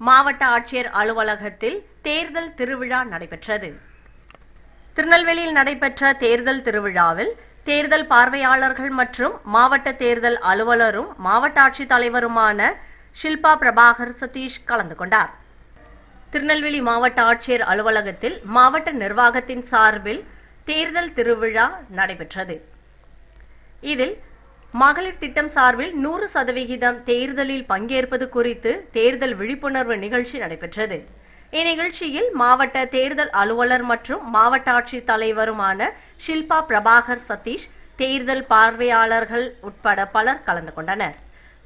மாவட்ட ஆட்சியர் அலுவலகத்தில் தேர்தல் திருவிழா நடைபெற்றது. திருநெல்வேலியில் நடைபெற்ற தேர்தல் திருவிழாவில் தேர்தல் பார்வையாளர்கள் மற்றும் மாவட்ட தேர்தல் அலுவலரும் மாவட்ட ஆட்சித்தலைவருமான ஷில்பா பிரபாகர் சதீஷ் கலந்து கொண்டார். திருநெல்வேலி மாவட்ட ஆட்சியர் அலுவலகத்தில் மாவட்ட நிர்வாகத்தின் சார்பில் தேர்தல் திருவிழா நடைபெற்றது. இதில் மகளிர் திட்டம் சார்பில் 100% தேர்தலில் பங்கேற்பது குறித்து தேர்தல் விழிப்புணர்வு நிகழ்ச்சி நடைபெற்றது. இந்நிகழ்ச்சியில் மாவட்ட தேர்தல் அலுவலர் மற்றும் மாவட்ட ஆட்சித் தலைவருமான ஷில்பா பிரபாகர் சதீஷ், தேர்தல் பார்வையாளர்கள் உட்பட பலர் கலந்து கொண்டனர்.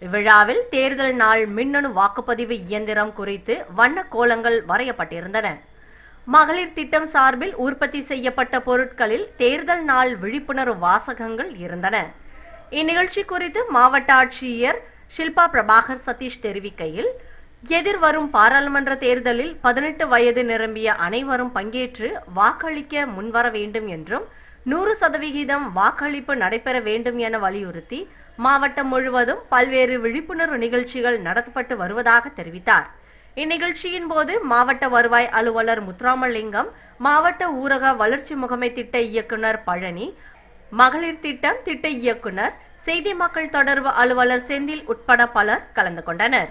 இவ்விழாவில் தேர்தல் நாள் மின்னணு வாக்குப்பதிவு இயந்திரம் குறித்து வண்ண கோலங்கள் வரையப்பட்டிருந்தன. மகளிர் திட்டம் சார்பில் உற்பத்தி செய்யப்பட்ட பொருட்களில் தேர்தல் நாள் விழிப்புணர்வு வாசகங்கள் இருந்தன. இந்நிகழ்ச்சி குறித்து மாவட்ட ஆட்சியர் ஷில்பா பிரபாகர் சதீஷ் தெரிவிக்கையில், எதிர்வரும் பாராளுமன்ற தேர்தலில் 18 வயது நிரம்பிய அனைவரும் பங்கேற்று வாக்களிக்க முன்வர வேண்டும் என்றும் 100% வாக்களிப்பு நடைபெற வேண்டும் என வலியுறுத்தி மாவட்டம் முழுவதும் பல்வேறு விழிப்புணர்வு நிகழ்ச்சிகள் நடத்தப்பட்டு வருவதாக தெரிவித்தார். இந்நிகழ்ச்சியின் போது மாவட்ட வருவாய் அலுவலர் முத்துராமலிங்கம், மாவட்ட ஊரக வளர்ச்சி முகமை திட்ட இயக்குனர் பழனி, மகளிர் திட்டம் திட்ட இயக்குனர், செய்தி மக்கள் தொடர்பு அலுவலர் செந்தில் உட்பட பலர் கலந்து கொண்டனர்.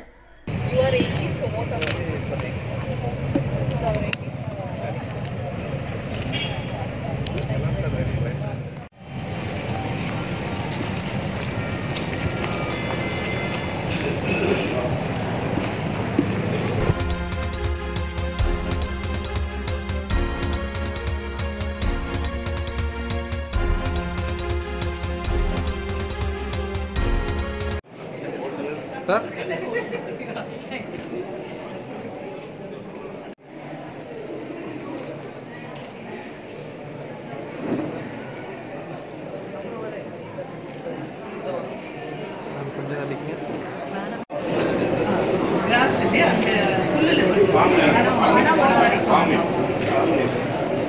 Sir? Grass இல்லையா அந்த புல்லுல ஆனா ஒரு sorry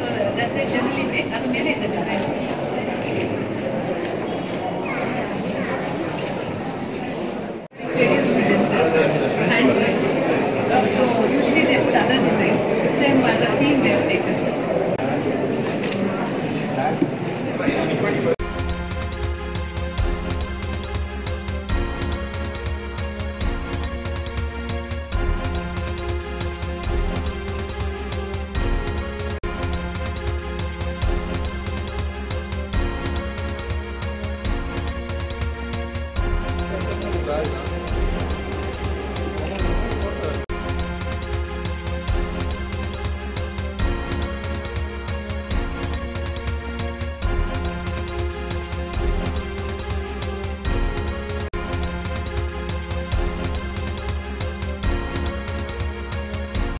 so that they generally make அது மேலே இந்த டிசைன்